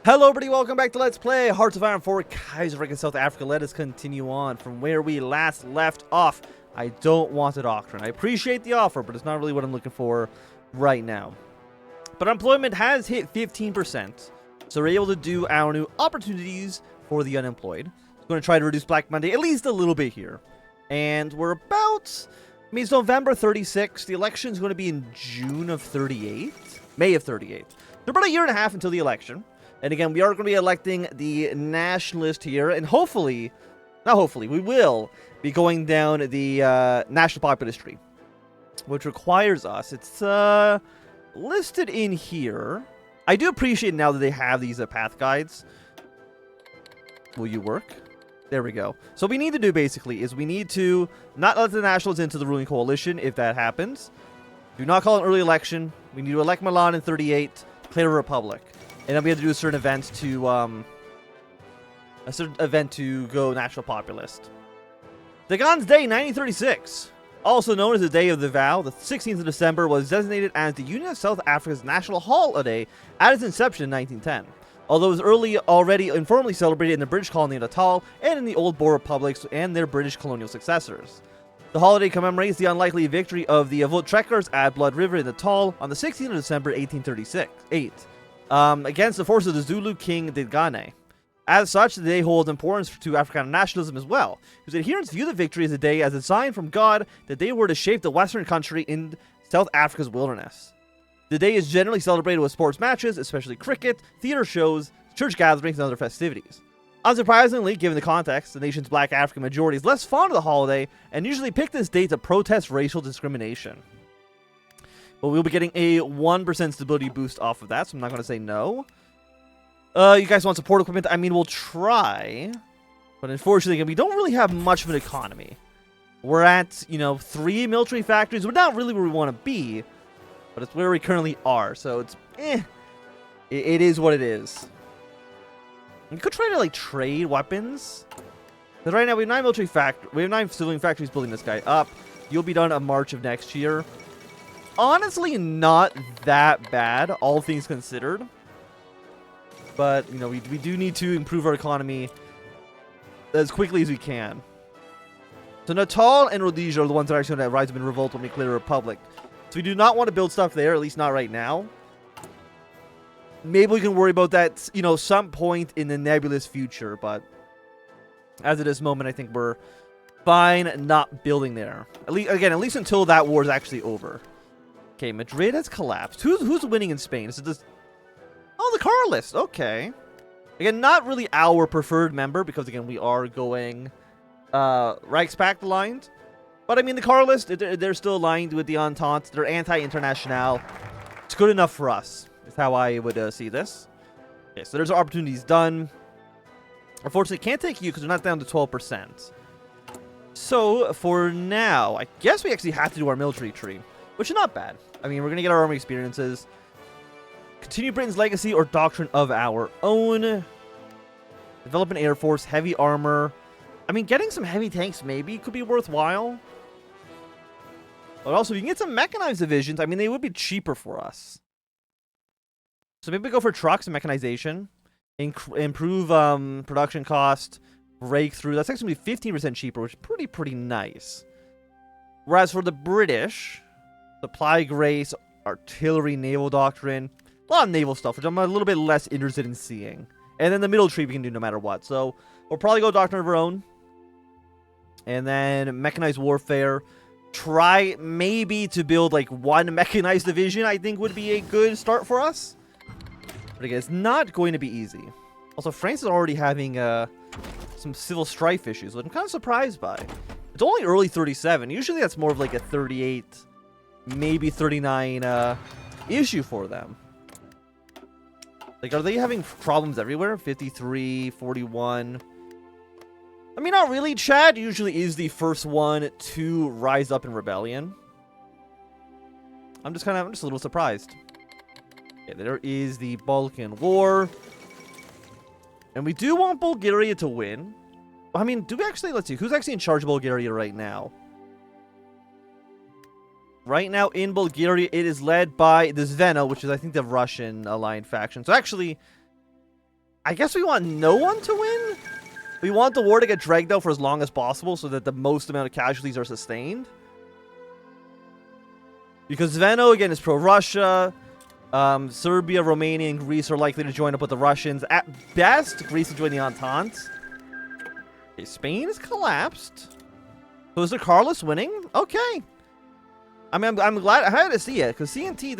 Hello everybody, welcome back to Let's Play Hearts of Iron 4 Kaiserreich in South Africa. Let us continue on from where we last left off. I don't want a doctrine. I appreciate the offer, but it's not really what I'm looking for right now. But unemployment has hit 15%, so we're able to do our new opportunities for the unemployed. We're going to try to reduce Black Monday at least a little bit here. And we're about, it's November 36. The election is going to be in June of 38, May of 38. So about a year and a half until the election. And again, we are going to be electing the nationalist here, and hopefully, not hopefully, we will be going down the national populist tree, which requires us, it's listed in here. I do appreciate now that they have these path guides. Will you work? There we go. So what we need to do basically is we need to not let the nationals into the ruling coalition if that happens. Do not call an early election. We need to elect Milan in 38, declare a republic. And then we have to do a certain event to go national populist. The Gans Day 1936, also known as the Day of the Vow, the 16th of December, was designated as the Union of South Africa's national holiday at its inception in 1910. Although it was already informally celebrated in the British colony of Natal and in the old Boer republics and their British colonial successors. The holiday commemorates the unlikely victory of the Trekkers at Blood River in Natal on the 16th of December 1836. Against the forces of the Zulu king Dingane. As such, the day holds importance to Afrikaner nationalism as well, whose adherents view the victory as a day as a sign from God that they were to shape the Western country in South Africa's wilderness. The day is generally celebrated with sports matches, especially cricket, theater shows, church gatherings, and other festivities. Unsurprisingly, given the context, the nation's black African majority is less fond of the holiday and usually pick this date to protest racial discrimination. But we'll be getting a 1% stability boost off of that, so I'm not going to say no. You guys want support equipment? I mean, we'll try. But unfortunately, we don't really have much of an economy. We're at, 3 military factories. We're not really where we want to be. But it's where we currently are. So it's, It is what it is. We could try to, trade weapons. Because right now, we have 9 military factories. We have 9 civilian factories building this guy up. You'll be done in March of next year. Honestly, not that bad, all things considered. But, we do need to improve our economy as quickly as we can. So Natal and Rhodesia are the ones that are actually going to rise up in revolt when we clear a republic. So we do not want to build stuff there, at least not right now. Maybe we can worry about that, some point in the nebulous future. But as of this moment, I think we're fine not building there. At least until that war is actually over. Okay, Madrid has collapsed. Who's winning in Spain? Is it this? Oh, the Carlist. Okay. Again, not really our preferred member because again we are going Reichspakt aligned. But I mean the Carlist, they're still aligned with the Entente. They're anti-international. It's good enough for us. Is how I would see this. Okay, so there's our opportunities done. Unfortunately, can't take you because we're not down to 12%. So for now, I guess we actually have to do our military tree. Which is not bad. I mean, we're going to get our army experiences. Continue Britain's legacy or doctrine of our own. Develop an air force, heavy armor. I mean, getting some heavy tanks maybe could be worthwhile. But also, if you can get some mechanized divisions, I mean, they would be cheaper for us. So maybe go for trucks and mechanization. Improve production cost. Breakthrough. That's actually 15% cheaper, which is pretty nice. Whereas for the British... Supply Grace, Artillery, Naval Doctrine. A lot of naval stuff, which I'm a little bit less interested in seeing. And then the middle tree we can do no matter what. So, we'll probably go Doctrine of our own. And then Mechanized Warfare. Try maybe to build one mechanized division, I think would be a good start for us. But again, it's not going to be easy. Also, France is already having some civil strife issues, which I'm kind of surprised by. It's only early 37. Usually that's more of a 38... maybe 39 issue for them. Are they having problems everywhere? 53, 41. I mean, not really. Chad usually is the first one to rise up in rebellion. I'm just a little surprised. Okay, there is the Balkan War. And we do want Bulgaria to win. I mean, do we actually, let's see, who's actually in charge of Bulgaria right now? Right now in Bulgaria, it is led by the Zvena, which is, I think, the Russian aligned faction. So actually, I guess we want no one to win? We want the war to get dragged out for as long as possible so that the most amount of casualties are sustained. Because Zveno, again, is pro-Russia. Serbia, Romania, and Greece are likely to join up with the Russians. At best, Greece will join the Entente. Okay, Spain has collapsed. So is the Carlos winning? Okay. I mean, I'm glad. I had to see it because CNT,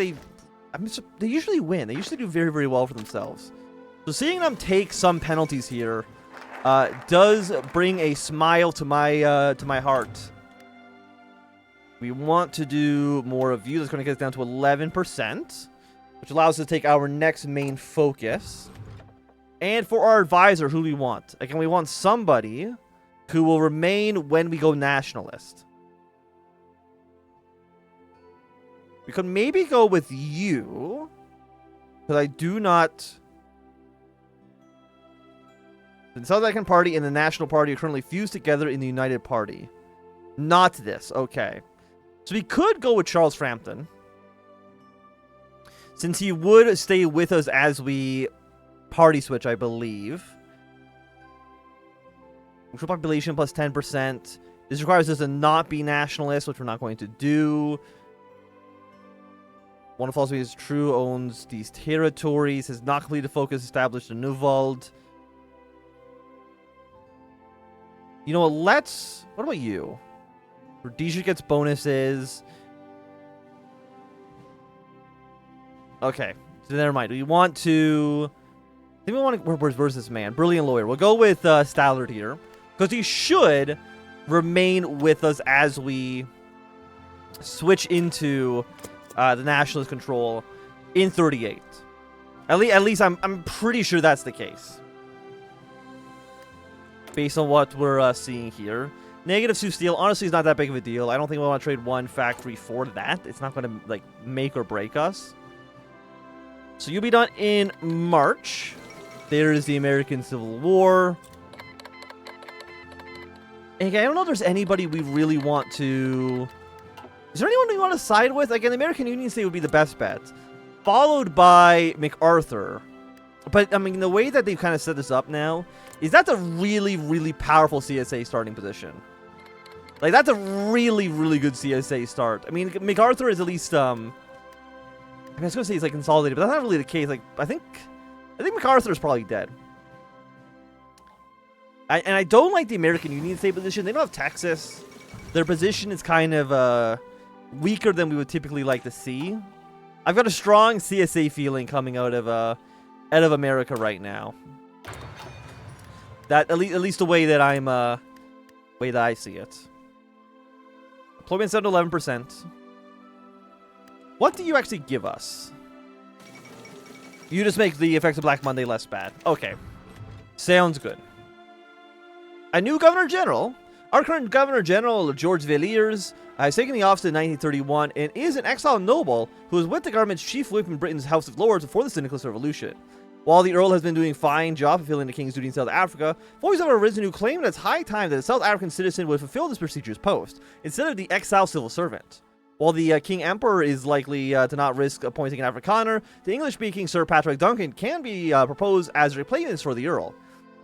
they usually win. They usually do very, very well for themselves. So seeing them take some penalties here does bring a smile to my heart. We want to do more of you. That's going to get us down to 11%, which allows us to take our next main focus. And for our advisor, who do we want? Again, we want somebody who will remain when we go nationalist. We could maybe go with you, because I do not... The South African Party and the National Party are currently fused together in the United Party. Not this. Okay. So we could go with Charles Frampton, since he would stay with us as we party switch, I believe. Control population plus 10%. This requires us to not be nationalist, which we're not going to do. One of philosophy is true, owns these territories, has not completed focus, established in Newvald. You know what, what about you? Rhodesia gets bonuses. Okay, so never mind. We want to... I think we want to... Where's this man? Brilliant lawyer. We'll go with Stallard here, because he should remain with us as we switch into the nationalist control in 38. At least I'm pretty sure that's the case, based on what we're seeing here. Negative 2 steel, honestly, is not that big of a deal. I don't think we want to trade one factory for that. It's not going to, like, make or break us. So you'll be done in March. There is the American Civil War. And again, I don't know if there's anybody we really want to... Is there anyone we want to side with? Again, the American Union State would be the best bet, followed by MacArthur. But, I mean, the way that they've kind of set this up now is that's a really, really powerful CSA starting position. Like, that's a really, really good CSA start. I mean, MacArthur is at least, I mean, I was going to say he's, like, consolidated, but that's not really the case. Like, I think MacArthur is probably dead. And I don't like the American Union State position. They don't have Texas. Their position is kind of, weaker than we would typically like to see. I've got a strong CSA feeling coming out of America right now. That at least the way that I see it. Employment's down to 11%. What do you actually give us? You just make the effects of Black Monday less bad. Okay. Sounds good. A new Governor General. Our current Governor General, George Villiers, has taken the office in 1931 and is an exiled noble who was with the government's chief whip in Britain's House of Lords before the Syndicalist Revolution. While the Earl has been doing a fine job fulfilling the King's duty in South Africa, voices have arisen who claim that it's high time that a South African citizen would fulfill this prestigious post, instead of the exiled civil servant. While the King Emperor is likely to not risk appointing an Afrikaner, the English-speaking Sir Patrick Duncan can be proposed as replacements for the Earl.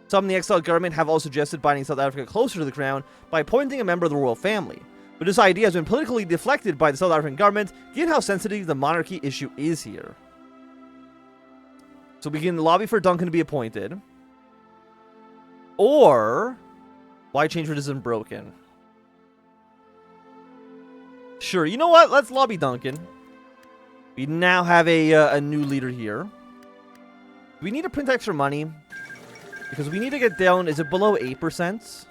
Some in the exiled government have also suggested binding South Africa closer to the crown by appointing a member of the royal family. But this idea has been politically deflected by the South African government, given how sensitive the monarchy issue is here. So we can lobby for Duncan to be appointed. Or, why change what isn't broken? Sure, you know what? Let's lobby Duncan. We now have a new leader here. We need to print extra money, because we need to get down, is it below 8%?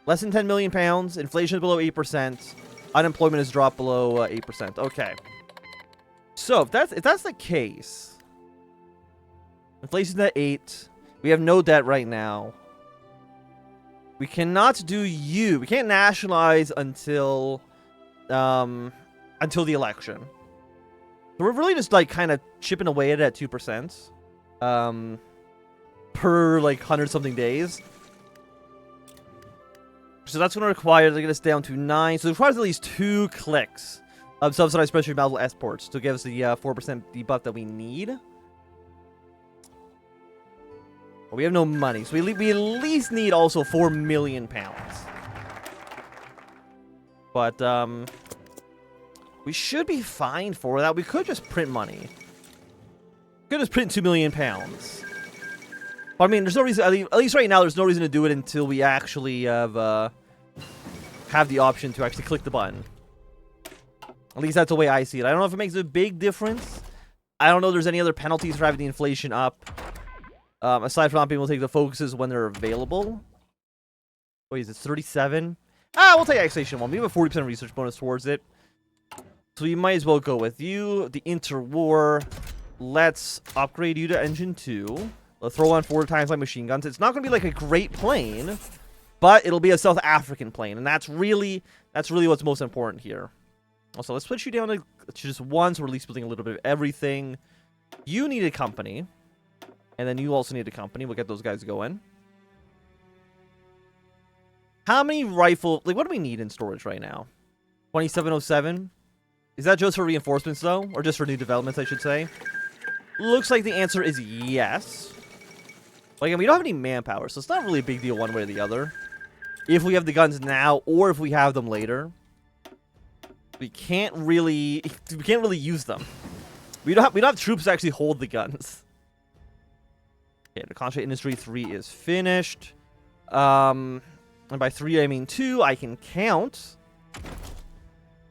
Less than 10 million pounds, inflation is below 8%, unemployment has dropped below 8%. Okay. So, if that's the case, inflation's at 8, we have no debt right now. We cannot do you. We can't nationalize until the election. So we're really just like kind of chipping away at it at 2%. Per like 100-something days. So that's going to require to get us down to 9. So it requires at least 2 clicks of subsidized special battle exports to give us the 4% debuff that we need. But we have no money, so we at least need also 4 million pounds. But, we should be fine for that. We could just print money. We could just print 2 million pounds. But, I mean, there's no reason, at least right now, there's no reason to do it until we actually have the option to actually click the button. At least that's the way I see it. I don't know if it makes a big difference. I don't know if there's any other penalties for having the inflation up. Aside from not being able to take the focuses when they're available. Wait, is it 37? We'll take annexation 1. We have a 40% research bonus towards it. So we might as well go with you. The interwar. Let's upgrade you to engine 2. Let's throw on 4 times like machine guns. It's not going to be like a great plane, but it'll be a South African plane. And that's really what's most important here. Also, let's switch you down to just 1, so we're at least building a little bit of everything. You need a company. And then you also need a company. We'll get those guys going. How many rifle... Like, what do we need in storage right now? 2707? Is that just for reinforcements, though? Or just for new developments, I should say? Looks like the answer is yes. But again, we don't have any manpower, so it's not really a big deal one way or the other. If we have the guns now, or if we have them later. We can't really use them. We don't have troops to actually hold the guns. Okay, the concentrate industry 3 is finished. And by 3 I mean 2. I can count.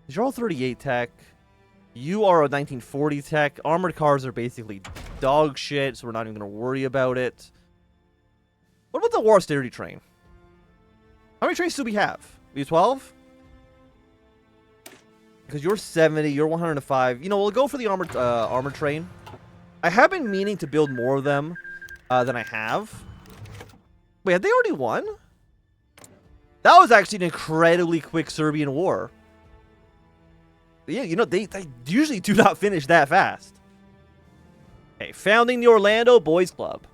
You're all 38 tech. You are a 1940 tech. Armored cars are basically dog shit, so we're not even going to worry about it. What about the war austerity train? How many trains do we have? We have 12? Because you're 70, you're 105. You know, we'll go for the armored train. I have been meaning to build more of them than I have. Wait, have they already won? That was actually an incredibly quick Serbian war. Yeah, you know, they usually do not finish that fast. Okay, founding the Orlando Boys Club.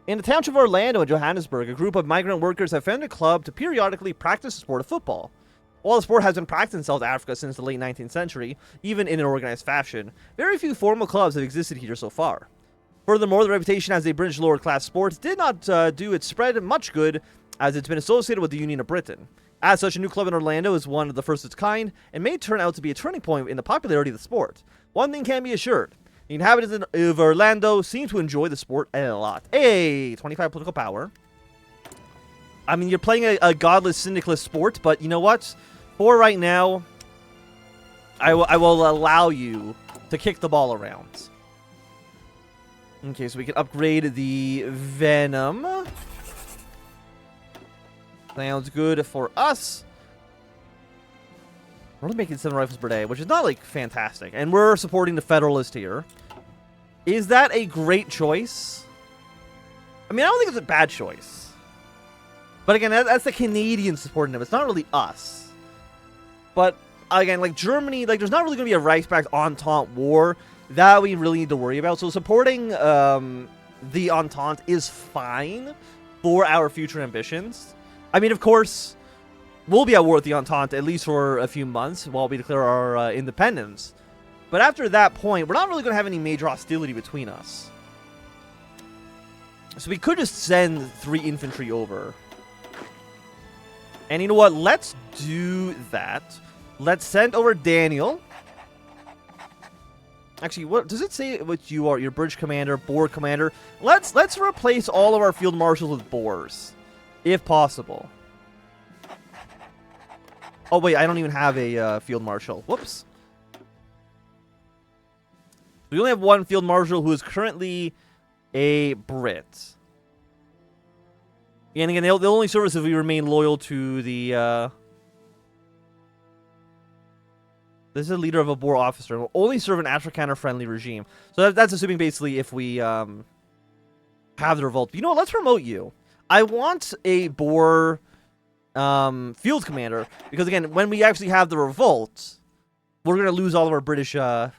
In the township of Orlando in Johannesburg, a group of migrant workers have founded a club to periodically practice the sport of football. While the sport has been practiced in South Africa since the late 19th century, even in an organized fashion, very few formal clubs have existed here so far. Furthermore, the reputation as a British lower-class sport did not do its spread much good, as it's been associated with the Union of Britain. As such, a new club in Orlando is one of the first of its kind, and may turn out to be a turning point in the popularity of the sport. One thing can be assured. The inhabitants of Orlando seem to enjoy the sport a lot. Hey, 25 political power. I mean, you're playing a godless, syndicalist sport, but you know what? For right now, I will allow you to kick the ball around. Okay, so we can upgrade the Venom. Sounds good for us. We're only making 7 rifles per day, which is not, like, fantastic. And we're supporting the Federalist here. Is that a great choice? I mean, I don't think it's a bad choice. But again, that's the Canadians supporting them. It's not really us. But, again, like, Germany, like, there's not really going to be a Reichspark Entente war that we really need to worry about. So supporting the Entente is fine for our future ambitions. I mean, of course, we'll be at war with the Entente at least for a few months while we declare our independence. But after that point, we're not really going to have any major hostility between us. So we could just send 3 infantry over. And you know what? Let's do that. Let's send over Daniel. Actually, what does it say what you are? Your bridge commander, board commander. Let's replace all of our field marshals with boars, if possible. Oh wait, I don't even have a field marshal. Whoops. We only have 1 field marshal who is currently a Brit. And again, they'll only serve us if we remain loyal to the. This is a leader of a Boer officer. Will only serve an Afrikaner-friendly regime. So that's assuming basically if we have the revolt. You know what? Let's promote you. I want a Boer field commander because again, when we actually have the revolt, we're gonna lose all of our British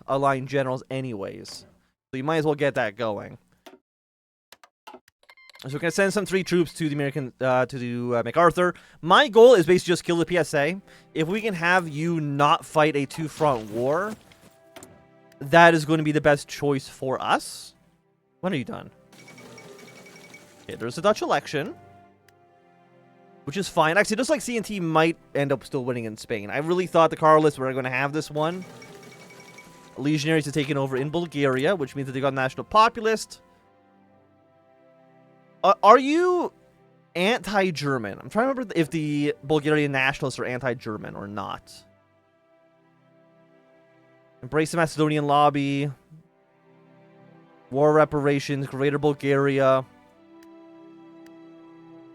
aligned generals anyways. So you might as well get that going. So we're gonna send some 3 troops to the American to MacArthur. My goal is basically just kill the PSA. If we can have you not fight a 2-front war, that is going to be the best choice for us. When are you done? Okay, there's a Dutch election, which is fine. Actually, just like CNT might end up still winning in Spain. I really thought the Carlists were going to have this one. Legionaries have taken over in Bulgaria, which means that they got national populist. Are you anti-German? I'm trying to remember if the Bulgarian nationalists are anti-German or not. Embrace the Macedonian lobby. War reparations, Greater Bulgaria.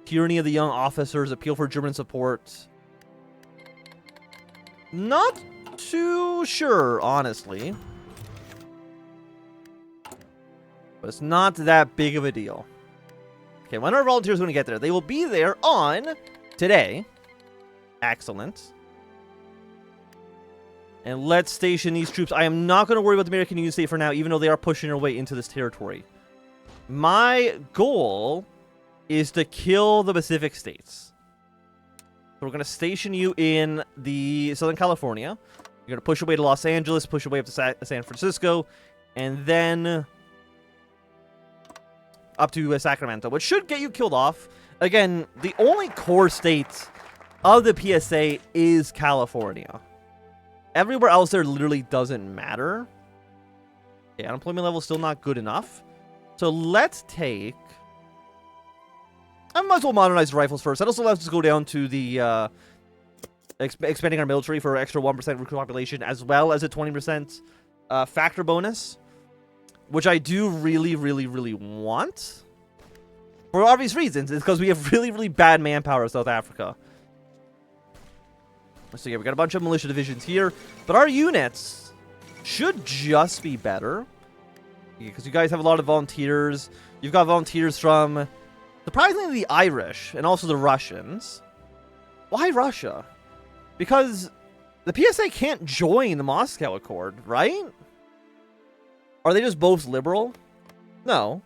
Tyranny of the young officers, appeal for German support. Not too sure, honestly. But it's not that big of a deal. Okay, when are volunteers going to get there? They will be there on today. Excellent. And let's station these troops. I am not going to worry about the American Union State for now, even though they are pushing their way into this territory. My goal is to kill the Pacific states. So we're going to station you in the Southern California. You're going to push your way to Los Angeles, push your way up to San Francisco, and then up to Sacramento, which should get you killed off. Again, the only core state of the PSA is California. Everywhere else there literally doesn't matter. Okay, unemployment level is still not good enough. So let's take... I might as well modernize the rifles first. That also allows us to go down to the expanding our military for extra 1% recruit population, as well as a 20% factor bonus, which I do really, really, really want. For obvious reasons. It's because we have really, really bad manpower in South Africa. So yeah, we got a bunch of militia divisions here, but our units should just be better. Because you guys have a lot of volunteers. You've got volunteers from, surprisingly, the Irish and also the Russians. Why Russia? Because the PSA can't join the Moscow Accord, right? Are they just both liberal? No.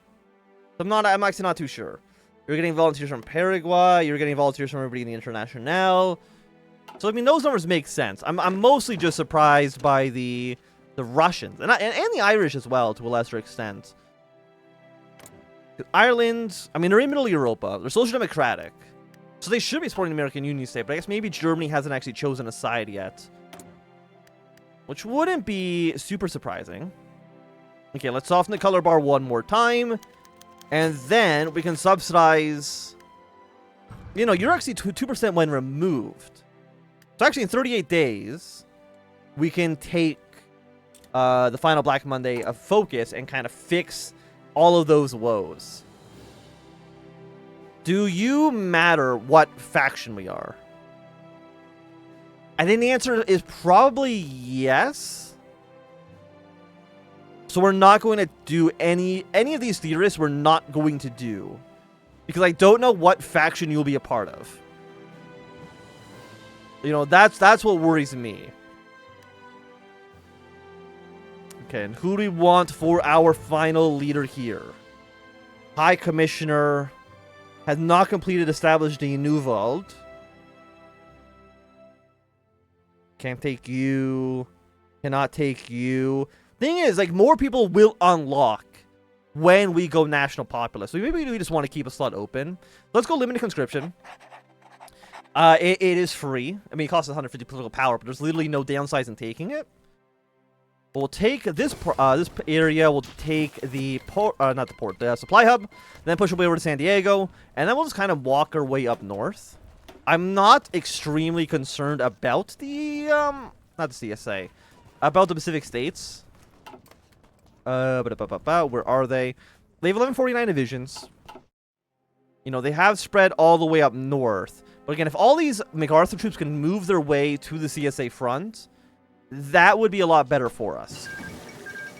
I'm actually not too sure. You're getting volunteers from Paraguay. You're getting volunteers from everybody in the Internationale. So, I mean, those numbers make sense. I'm mostly just surprised by the Russians. And the Irish as well, to a lesser extent. Ireland, I mean, they're in Middle Europa. They're social democratic. So they should be supporting the American Union State. But I guess maybe Germany hasn't actually chosen a side yet. Which wouldn't be super surprising. Okay, let's soften the color bar one more time. And then we can subsidize... You know, you're actually 2% when removed. So actually in 38 days, we can take the final Black Monday of focus and kind of fix all of those woes. Do you matter what faction we are? I think the answer is probably yes. So we're not going to do any of these theorists we're not going to do. Because I don't know what faction you'll be a part of. You know, that's what worries me. Okay, and who do we want for our final leader here? High Commissioner has not completed established the Newvold. Can't take you. Cannot take you. Thing is, like, more people will unlock when we go national populist. So maybe we just want to keep a slot open. Let's go limited conscription. It is free. I mean, it costs 150 political power, but there's literally no downsides in taking it. But we'll take this area. We'll take the port, not the port, the supply hub. Then push our way over to San Diego, and then we'll just kind of walk our way up north. I'm not extremely concerned about the not the CSA, about the Pacific States. Where are they? They have 1149 divisions. You know, they have spread all the way up north. But again, if all these MacArthur troops can move their way to the CSA front, that would be a lot better for us.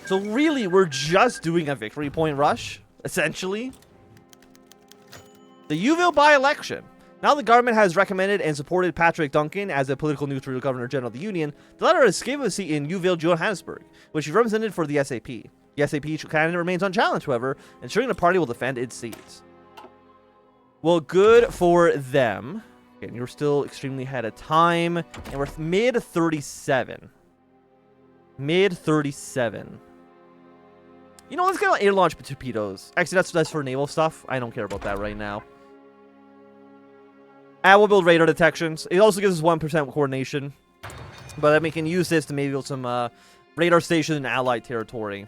So really, we're just doing a victory point rush, essentially. The Uville by-election. Now the government has recommended and supported Patrick Duncan as a political neutral Governor General of the Union. The latter has given a seat in Uville, Johannesburg, which he represented for the SAP. The SAP candidate remains unchallenged, however, ensuring the party will defend its seats. Well, good for them. Again, you're still extremely ahead of time, and we're mid-37. Mid-37. You know, let's get air launch torpedoes. Actually, that's for naval stuff. I don't care about that right now. And we'll build radar detections. It also gives us 1% coordination. But then we can use this to maybe build some radar stations in allied territory.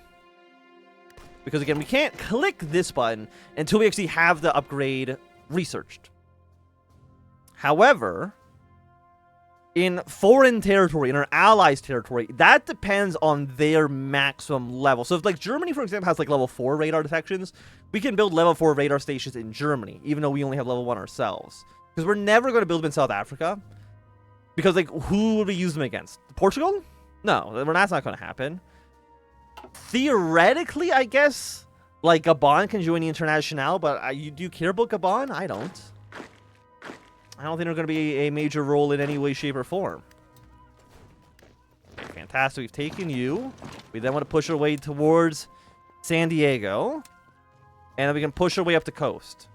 Because again, we can't click this button until we actually have the upgrade researched. However, in foreign territory, in our allies' territory, that depends on their maximum level. So if like Germany, for example, has like level 4 radar detections, we can build level 4 radar stations in Germany, even though we only have level 1 ourselves. Because we're never going to build them in South Africa. Because like, who would we use them against? Portugal? No, that's not going to happen. Theoretically, I guess, like Gabon can join the Internationale, but do you care about Gabon? I don't. I don't think they're going to be a major role in any way, shape, or form. Okay, fantastic. We've taken you. We then want to push our way towards San Diego. And then we can push our way up the coast.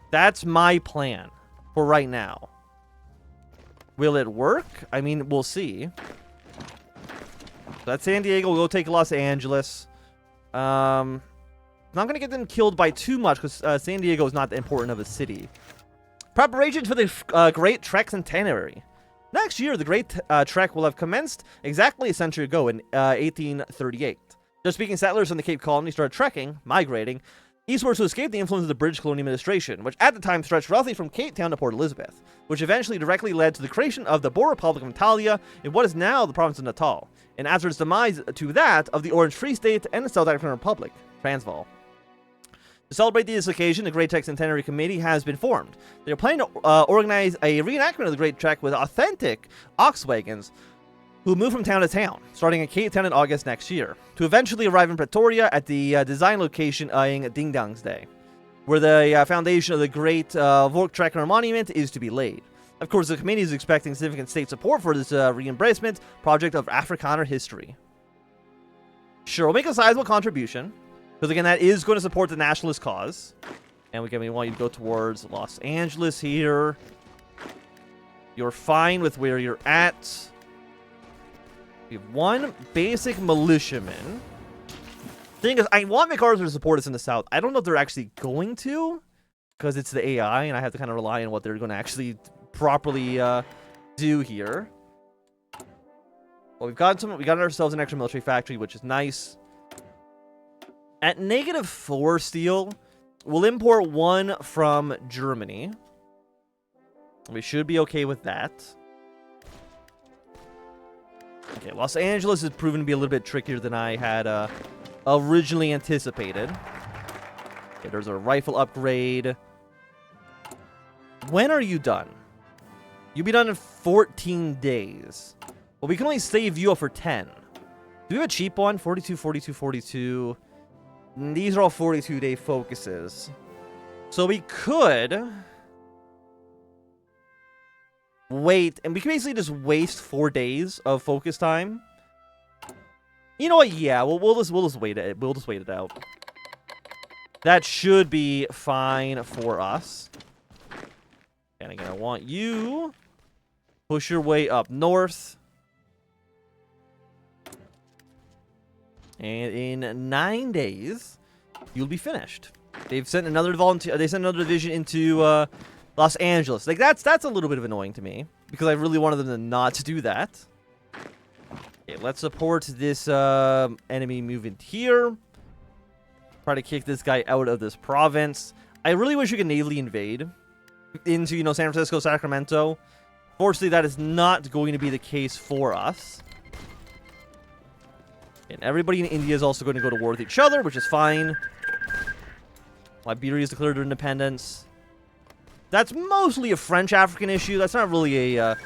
That's my plan for right now. Will it work? I mean, we'll see. So that's San Diego. We'll go take Los Angeles. I'm not going to get them killed by too much because San Diego is not that important of a city. Preparations for the Great Trek Centenary. Next year, the Great Trek will have commenced exactly a century ago in 1838. Dutch-speaking settlers on the Cape Colony started trekking, migrating, eastwards to escape the influence of the British colonial administration, which at the time stretched roughly from Cape Town to Port Elizabeth, which eventually directly led to the creation of the Boer Republic of Italia in what is now the province of Natal, and after its demise to that of the Orange Free State and the South African Republic, Transvaal. To celebrate this occasion, the Great Trek Centenary Committee has been formed. They are planning to organize a reenactment of the Great Trek with authentic ox wagons who move from town to town, starting in Cape Town in August next year, to eventually arrive in Pretoria at the design location in Ding Dong's Day, where the foundation of the Great Voortrekker Monument is to be laid. Of course, the committee is expecting significant state support for this re-embracement project of Afrikaner history. Sure, we'll make a sizable contribution, because again, that is going to support the nationalist cause. And again, we want you to go towards Los Angeles here. You're fine with where you're at. We have one basic militiaman. Thing is, I want MacArthur to support us in the south. I don't know if they're actually going to, because it's the AI, and I have to kind of rely on what they're going to actually properly do here. Well, we got ourselves an extra military factory, which is nice. At -4 steel, we'll import one from Germany. We should be okay with that. Okay, Los Angeles has proven to be a little bit trickier than I had originally anticipated. Okay, there's a rifle upgrade. When are you done? You'll be done in 14 days. Well, we can only save you up for 10. Do we have a cheap one? 42, 42, 42. These are all 42-day focuses. So we could wait, and we can basically just waste 4 days of focus time. You know what? Yeah, we'll just wait it. We'll just wait it out. That should be fine for us. And again, I want you push your way up north. And in 9 days, you'll be finished. They've sent another volunteer. They sent another division into Los Angeles. Like that's a little bit of annoying to me because I really wanted them to not do that. Okay, let's support this enemy movement here. Try to kick this guy out of this province. I really wish we could navally invade into San Francisco, Sacramento. Fortunately, that is not going to be the case for us. And everybody in India is also going to go to war with each other, which is fine. Liberia has declared their independence. That's mostly a French African issue. That's not really a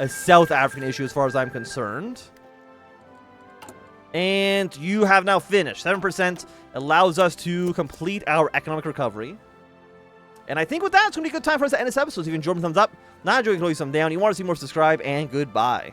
South African issue as far as I'm concerned. And you have now finished. 7% allows us to complete our economic recovery. And I think with that, it's going to be a good time for us to end this episode. So if you enjoyed, thumbs up. Not enjoying, you can leave some down. You want to see more, subscribe, and goodbye.